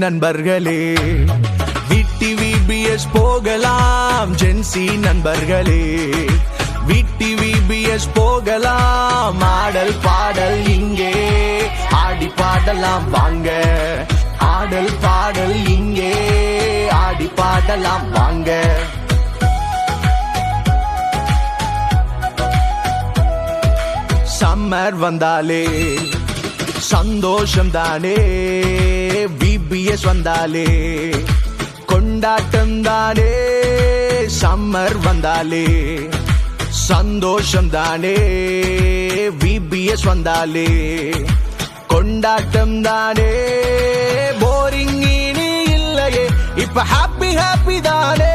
நண்பர்களே, விட்டி VBS போகலாம் gen Z நண்பர்களே, விட்டி VBS போகலாம். ஆடல் பாடல் இங்கே ஆடி பாடலாம் வாங்க, ஆடல் பாடல் இங்கே ஆடி பாடலாம் வாங்க. சம்மர் வந்தாலே சந்தோஷம் தானே, VBS வந்தாலே கொண்டாட்டம் தானே. சம்மர் வந்தாலே சந்தோஷம் தானே, VBS வந்தாலே கொண்டாட்டம் தானே. போரிங் இனி இல்லையே, இப்ப ஹாப்பி ஹாப்பி தானே.